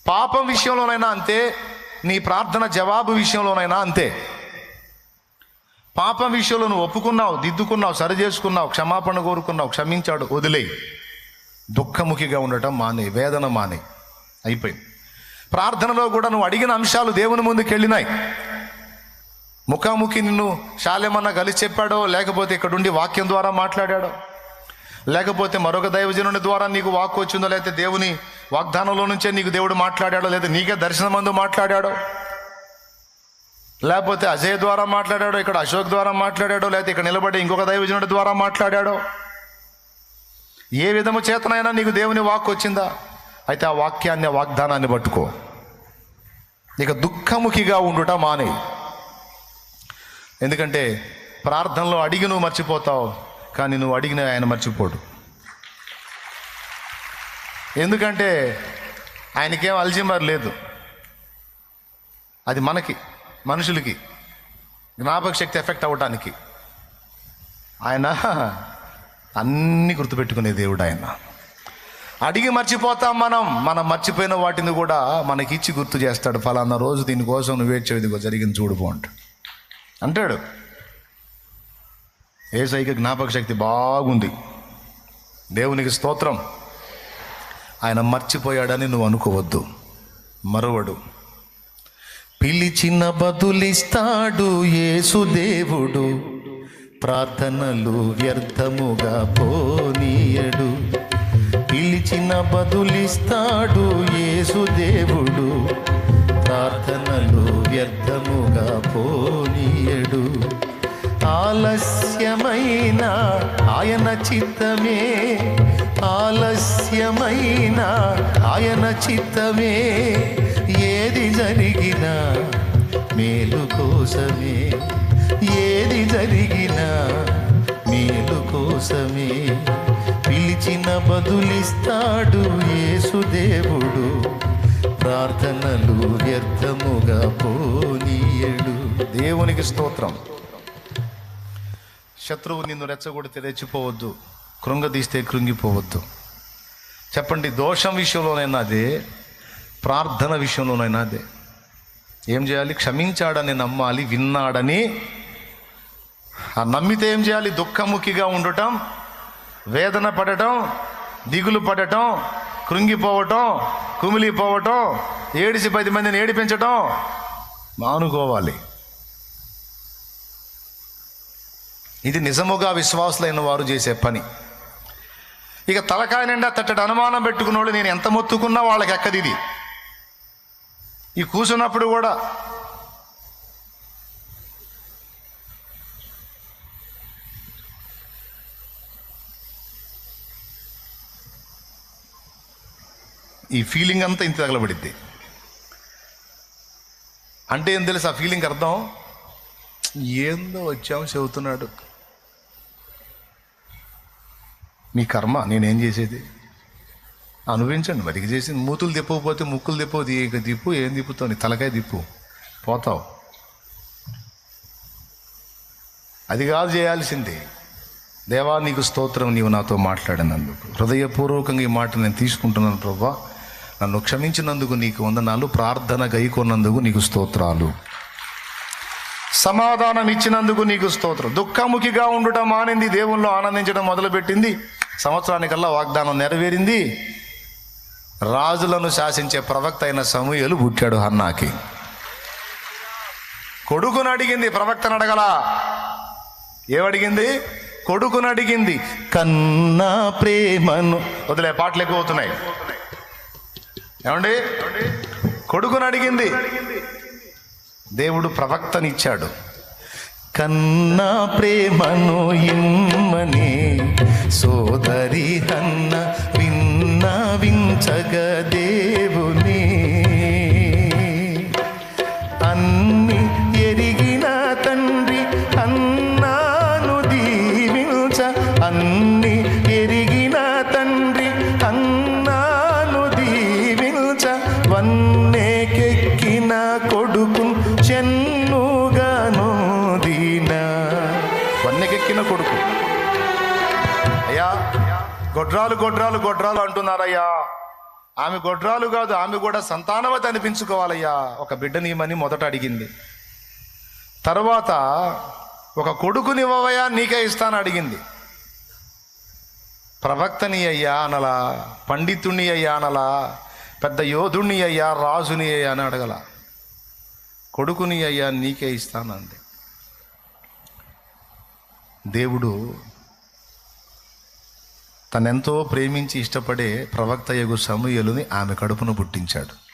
పాపం విషయంలోనైనా అంతే, నీ ప్రార్థన జవాబు విషయంలోనైనా అంతే. పాపం విషయంలో నువ్వు ఒప్పుకున్నావు, దిద్దుకున్నావు, సరి చేసుకున్నావు, క్షమాపణ కోరుకున్నావు, క్షమించాడు, వదిలేయి. దుఃఖముఖిగా ఉండటం మానే, వేదన మానే, అయిపోయింది. ప్రార్థనలో కూడా నువ్వు అడిగిన అంశాలు దేవుని ముందుకు వెళ్ళినాయి. ముఖాముఖి నిన్ను శాలేమన్నా కలిసి చెప్పాడో, లేకపోతే ఇక్కడుండి వాక్యం ద్వారా మాట్లాడాడో, లేకపోతే మరొక దైవజనుని ద్వారా నీకు వాక్కు వచ్చిందో, లేకపోతే దేవుని వాగ్దానంలో నుంచే నీకు దేవుడు మాట్లాడాడో, లేదా నీకే దర్శనమందు మాట్లాడాడో, లేకపోతే అజయ్ ద్వారా మాట్లాడాడో, ఇక్కడ అశోక్ ద్వారా మాట్లాడాడో, లేకపోతే ఇక్కడ నిలబడి ఇంకొక దైవజనుడి ద్వారా మాట్లాడాడో, ఏ విధము చేతనైనా నీకు దేవుని వాక్కు వచ్చిందా? అయితే ఆ వాక్యాన్ని, ఆ వాగ్దానాన్ని పట్టుకో. ఇక దుఃఖముఖిగా ఉండుట మానే. ఎందుకంటే ప్రార్థనలో అడిగి నువ్వు మర్చిపోతావు, కానీ నువ్వు అడిగిన ఆయన మర్చిపోడు. ఎందుకంటే ఆయనకేం అల్జీమర్ లేదు. అది మనకి, మనుషులకి జ్ఞాపక శక్తి ఎఫెక్ట్ అవ్వటానికి. ఆయన అన్నీ గుర్తుపెట్టుకునే దేవుడు. ఆయన అడిగి మర్చిపోతాం మనం మర్చిపోయిన వాటిని కూడా మనకిచ్చి గుర్తు చేస్తాడు. ఫలానా రోజు దీనికోసం నువ్వు వేచి ఇదిగో జరిగింది చూడుపో అంటాడు. యేసయ్యకి జ్ఞాపక శక్తి బాగుంది. దేవునికి స్తోత్రం. ఆయన మర్చిపోయాడని నువ్వు అనుకోవద్దు, మరువడు. పిలిచిన బదులిస్తాడు యేసు దేవుడు, ప్రార్థనలు వ్యర్థముగా పోనీయడు. పిలిచిన బదులిస్తాడు యేసు దేవుడు, ప్రార్థనలు వ్యర్థముగా పోనీయడు. ఆలస్యమైన ఆయన చిత్తమే, ఆలస్యమైన ఆయన చిత్తమే, ఏది జరిగినా మేలు కోసమే, ఏది జరిగినా మేలు కోసమే. పిలిచిన బదులిస్తాడు యేసుదేవుడు, ప్రార్థనలు వ్యర్థముగా పోనీయడు. దేవునికి స్తోత్రం. శత్రువు నిన్ను రెచ్చగొడితే రెచ్చిపోవద్దు, కృంగదీస్తే కృంగిపోవద్దు. చెప్పండి, దోషం విషయంలోనైనా అదే, ప్రార్థన విషయంలోనైనా అదే. ఏం చేయాలి? క్షమించాడని నమ్మాలి, విన్నాడని. ఆ నమ్మితే ఏం చేయాలి? దుఃఖముఖిగా ఉండటం, వేదన పడటం, దిగులు పడటం, కృంగిపోవటం, కుమిలిపోవటం, ఏడిసి 10 మందిని ఏడిపించటం మానుకోవాలి. ఇది నిజముగా విశ్వాసులైన వారు చేసే పని. ఇక తలకాయ నిండా తట్టడి అనుమానం పెట్టుకున్న వాళ్ళు నేను ఎంత మొత్తుకున్నా వాళ్ళకి ఎక్కది. ఇది ఈ కూర్చున్నప్పుడు కూడా ఈ ఫీలింగ్ అంతా ఇంత తగలబడిద్ది. అంటే ఏం తెలుసు ఆ ఫీలింగ్ అర్థం? ఏందో వచ్చాము చెబుతున్నాడు, మీ కర్మ, నేనేం చేసేది? అనుభవించండి. మరికి చేసింది మూతులు తిప్పకపోతే ముక్కులు తిప్పవు, ఇక తిప్పు. ఏం తిప్పుతావు? నీ తలకాయ తిప్పు, పోతావు. అది కాదు చేయాల్సింది. దేవా నీకు స్తోత్రం, నీవు నాతో మాట్లాడినందుకు హృదయపూర్వకంగా ఈ మాట నేను తీసుకుంటున్నాను ప్రభువా. నన్ను క్షమించినందుకు నీకు వందనాలు, ప్రార్థన గైకొన్నందుకు నీకు స్తోత్రాలు, సమాధానం ఇచ్చినందుకు నీకు స్తోత్రం. దుఃఖముఖిగా ఉండటం మానింది, దేవుల్లో ఆనందించడం మొదలుపెట్టింది. సంవత్సరానికల్లా వాగ్దానం నెరవేరింది. రాజులను శాసించే ప్రవక్త అయిన సమూయేలు పుట్టాడు హన్నాకి. కొడుకును అడిగింది, ప్రవక్తను అడగలా. ఏమడిగింది? కొడుకును అడిగింది. కన్నా ప్రేమను వదిలే, పాటలు ఎక్కువ అవుతున్నాయి. ఏమండి? కొడుకును అడిగింది. దేవుడు ప్రవక్తనిచ్చాడు. కన్నా ప్రేమను ఇమ్మని సోదరి హన్న విన్నవించగ దేవుని, అన్ని ఎరిగిన తండ్రి అన్నాను దీవించ, అన్ని ఎరిగిన తండ్రి అన్నాను దీవించ, వన్నెకెక్కిన కొడుకు చెన్నుగాను దీన. వన్నెకెక్కిన కొడుకు. అయ్యా గొడ్రాలు గొడ్రాలు గొడ్రాలు అంటున్నారయ్యా. ఆమె గొడ్రాలు కాదు, ఆమె కూడా సంతానవతి అనిపించుకోవాలయ్యా, ఒక బిడ్డనివ్వమని మొదట అడిగింది. తర్వాత ఒక కొడుకునివ్వవయ్యా, నీకే ఇస్తాను అడిగింది. ప్రవక్తని అయ్యా అనలా, పండితుణ్ణి అయ్యా అనలా, పెద్ద యోధుణ్ణి అయ్యా, రాజుని అయ్యా అని అడగల. కొడుకుని అయ్యా నీకే ఇస్తానంది. దేవుడు తనెంతో ప్రేమించి ఇష్టపడే ప్రవక్త యగు సమూయేలుని ఆమె కడుపును పుట్టించాడు.